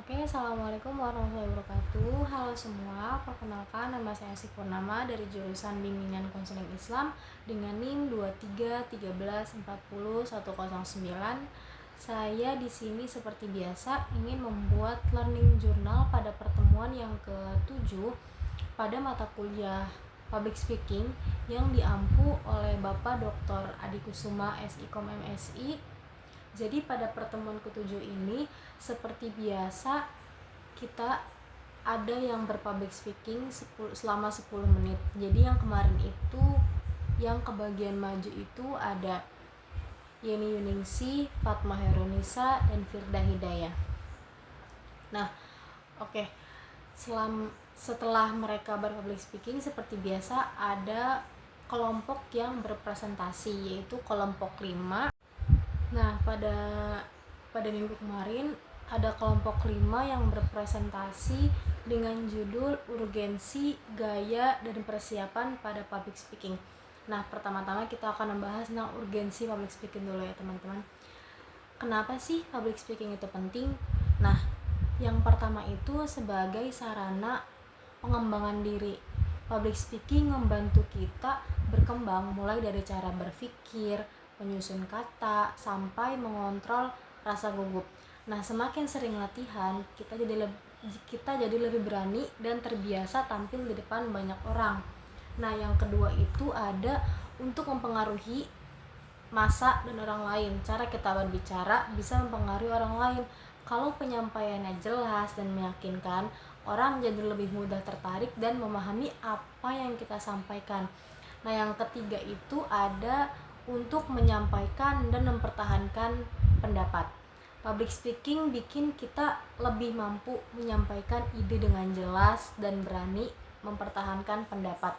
Oke, assalamualaikum warahmatullahi wabarakatuh. Halo semua, perkenalkan nama saya Asih Purnama dari jurusan Bimbingan Konseling Islam dengan NIM 2313400109. Saya di sini seperti biasa ingin membuat learning journal pada pertemuan yang ke-7 pada mata kuliah Public Speaking yang diampu oleh Bapak Dr. Adi Kusuma SIKOM MSI. Jadi pada pertemuan ketujuh ini seperti biasa kita ada yang berpublic speaking selama 10 menit. Jadi yang kemarin itu yang kebagian maju itu ada Yeni Yuningsi, Fatma Heronisa, dan Firda Hidayah. Nah, oke. Setelah mereka berpublic speaking seperti biasa ada kelompok yang berpresentasi yaitu kelompok 5. Nah, pada minggu kemarin ada kelompok 5 yang berpresentasi dengan judul Urgensi, Gaya, dan Persiapan pada Public Speaking. Nah, pertama-tama kita akan membahas tentang urgensi public speaking dulu ya teman-teman. Kenapa sih public speaking itu penting? Nah, yang pertama itu sebagai sarana pengembangan diri. Public speaking membantu kita berkembang mulai dari cara berpikir, menyusun kata, sampai mengontrol rasa gugup. Nah, semakin sering latihan, kita jadi lebih berani dan terbiasa tampil di depan banyak orang. Nah, yang kedua itu ada untuk mempengaruhi masa dan orang lain. Cara kita berbicara bisa mempengaruhi orang lain. Kalau penyampaiannya jelas dan meyakinkan, orang jadi lebih mudah tertarik dan memahami apa yang kita sampaikan. Nah, yang ketiga itu ada untuk menyampaikan dan mempertahankan pendapat. Public speaking bikin kita lebih mampu menyampaikan ide dengan jelas dan berani mempertahankan pendapat,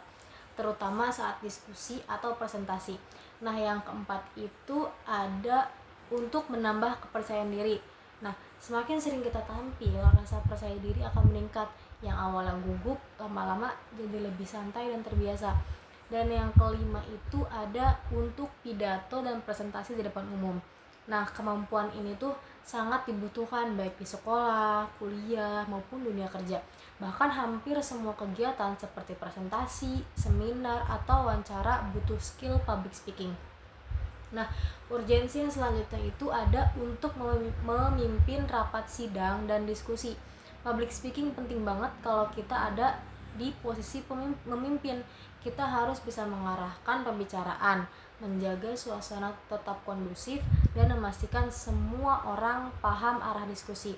terutama saat diskusi atau presentasi. Nah, yang keempat itu ada untuk menambah kepercayaan diri. Nah, semakin sering kita tampil, rasa percaya diri akan meningkat. Yang awalnya gugup, lama-lama jadi lebih santai dan terbiasa. Dan yang kelima itu ada untuk pidato dan presentasi di depan umum. Nah, kemampuan ini tuh sangat dibutuhkan baik di sekolah, kuliah, maupun dunia kerja. Bahkan hampir semua kegiatan seperti presentasi, seminar, atau wawancara butuh skill public speaking. Nah, urgensi yang selanjutnya itu ada untuk memimpin rapat sidang dan diskusi. Public speaking penting banget kalau kita ada di posisi memimpin. Kita harus bisa mengarahkan pembicaraan, menjaga suasana tetap kondusif, dan memastikan semua orang paham arah diskusi.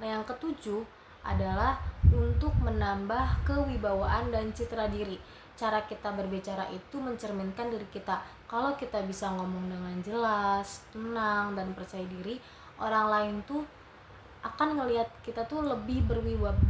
Nah, yang ketujuh adalah untuk menambah kewibawaan dan citra diri. Cara kita berbicara itu mencerminkan diri kita. Kalau kita bisa ngomong dengan jelas, tenang, dan percaya diri, orang lain tuh akan ngelihat kita tuh lebih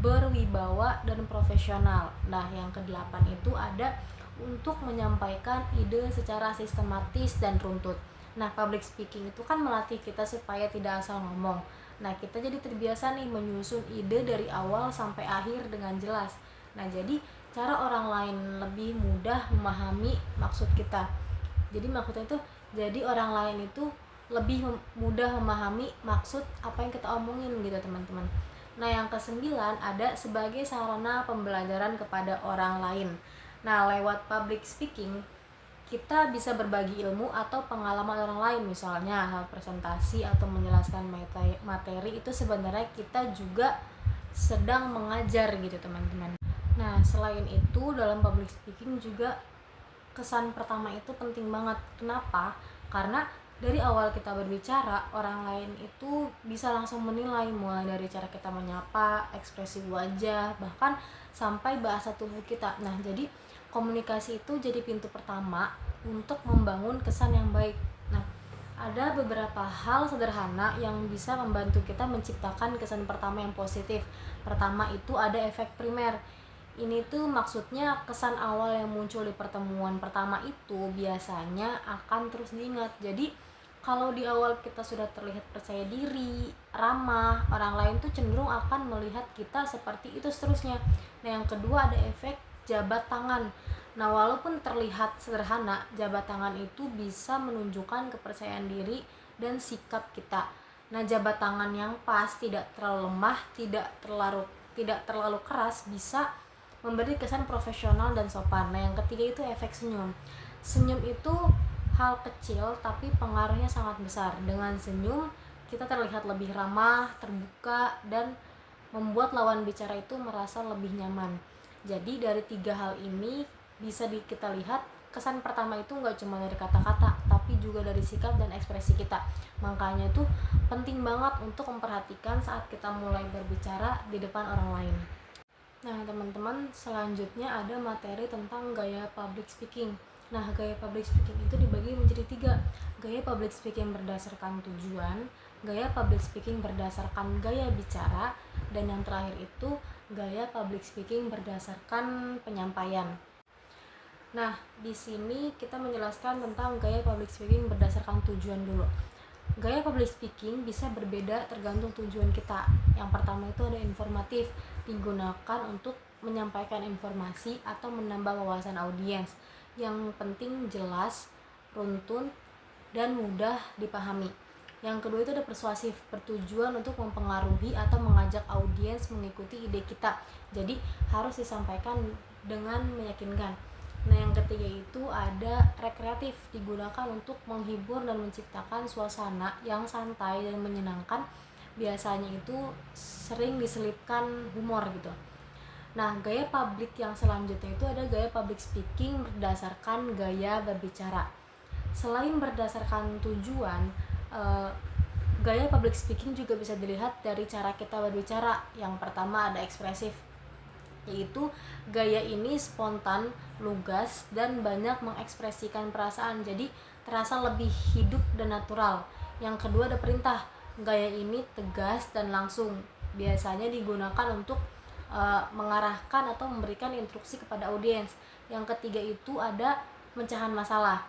berwibawa dan profesional. Nah, yang kedelapan itu ada untuk menyampaikan ide secara sistematis dan runtut. Nah, public speaking itu kan melatih kita supaya tidak asal ngomong. Nah, kita jadi terbiasa nih menyusun ide dari awal sampai akhir dengan jelas. Nah, jadi cara orang lain lebih mudah memahami maksud kita. Jadi maksudnya itu jadi orang lain itu lebih mudah memahami maksud apa yang kita omongin gitu teman-teman. Nah, yang kesembilan ada sebagai sarana pembelajaran kepada orang lain. Nah, lewat public speaking kita bisa berbagi ilmu atau pengalaman orang lain, misalnya hal presentasi atau menjelaskan materi itu sebenarnya kita juga sedang mengajar gitu teman-teman. Nah, selain itu dalam public speaking juga kesan pertama itu penting banget. Kenapa? Karena dari awal kita berbicara, orang lain itu bisa langsung menilai mulai dari cara kita menyapa, ekspresi wajah, bahkan sampai bahasa tubuh kita. Nah, jadi komunikasi itu jadi pintu pertama untuk membangun kesan yang baik. Nah, ada beberapa hal sederhana yang bisa membantu kita menciptakan kesan pertama yang positif. Pertama itu ada efek primer. Ini tuh maksudnya kesan awal yang muncul di pertemuan pertama itu biasanya akan terus diingat. Jadi kalau di awal kita sudah terlihat percaya diri, ramah, orang lain tuh cenderung akan melihat kita seperti itu seterusnya. Nah, yang kedua ada efek jabat tangan. Nah, walaupun terlihat sederhana, jabat tangan itu bisa menunjukkan kepercayaan diri dan sikap kita. Nah, jabat tangan yang pas, tidak terlalu lemah, tidak terlalu keras, bisa memberi kesan profesional dan sopan. Nah, yang ketiga itu efek senyum. Senyum itu hal kecil tapi pengaruhnya sangat besar. Dengan senyum kita terlihat lebih ramah, terbuka, dan membuat lawan bicara itu merasa lebih nyaman. Jadi dari tiga hal ini bisa kita lihat, kesan pertama itu nggak cuma dari kata-kata tapi juga dari sikap dan ekspresi kita. Makanya itu penting banget untuk memperhatikan saat kita mulai berbicara di depan orang lain. Nah, teman-teman, selanjutnya ada materi tentang gaya public speaking. Nah, gaya public speaking itu dibagi menjadi tiga. Gaya public speaking berdasarkan tujuan, gaya public speaking berdasarkan gaya bicara, dan yang terakhir itu gaya public speaking berdasarkan penyampaian. Nah, di sini kita menjelaskan tentang gaya public speaking berdasarkan tujuan dulu. Gaya public speaking bisa berbeda tergantung tujuan kita. Yang pertama itu ada informatif, digunakan untuk menyampaikan informasi atau menambah wawasan audiens. Yang penting jelas, runtun, dan mudah dipahami. Yang kedua itu ada persuasif, bertujuan untuk mempengaruhi atau mengajak audiens mengikuti ide kita. Jadi harus disampaikan dengan meyakinkan. Nah, yang ketiga itu ada rekreatif, digunakan untuk menghibur dan menciptakan suasana yang santai dan menyenangkan. Biasanya itu sering diselipkan humor gitu. Nah, gaya publik yang selanjutnya itu ada gaya public speaking berdasarkan gaya berbicara. Selain berdasarkan tujuan, gaya public speaking juga bisa dilihat dari cara kita berbicara. Yang pertama ada ekspresif, yaitu gaya ini spontan, lugas, dan banyak mengekspresikan perasaan, jadi terasa lebih hidup dan natural. Yang kedua ada perintah, gaya ini tegas dan langsung, biasanya digunakan untuk mengarahkan atau memberikan instruksi kepada audiens. Yang ketiga itu ada pemecahan masalah,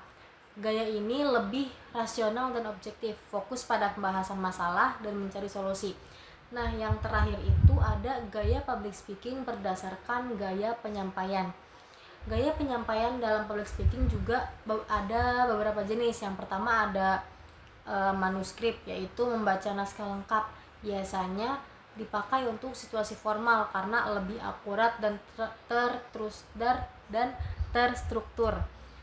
gaya ini lebih rasional dan objektif, fokus pada pembahasan masalah dan mencari solusi. Nah, yang terakhir itu ada gaya public speaking berdasarkan gaya penyampaian. Gaya penyampaian dalam public speaking juga ada beberapa jenis. Yang pertama ada manuskrip, yaitu membaca naskah lengkap. Biasanya dipakai untuk situasi formal karena lebih akurat dan terstruktur.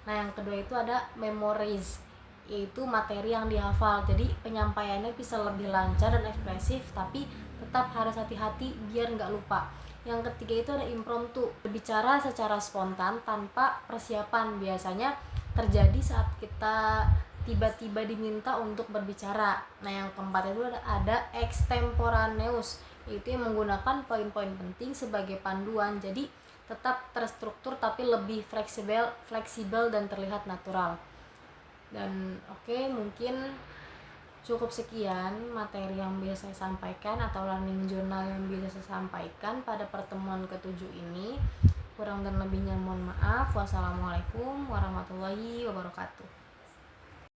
Nah, yang kedua itu ada memorize, yaitu materi yang dihafal. Jadi penyampaiannya bisa lebih lancar dan ekspresif, tapi tetap harus hati-hati biar nggak lupa. Yang ketiga itu ada impromptu, berbicara secara spontan tanpa persiapan. Biasanya terjadi saat kita tiba-tiba diminta untuk berbicara. Nah, yang keempat itu ada extemporaneous, yaitu yang menggunakan poin-poin penting sebagai panduan. Jadi tetap terstruktur tapi lebih fleksibel dan terlihat natural. Dan mungkin cukup sekian materi yang bisa saya sampaikan atau learning journal yang bisa saya sampaikan pada pertemuan ke-7 ini. Kurang dan lebihnya mohon maaf. Wassalamualaikum warahmatullahi wabarakatuh.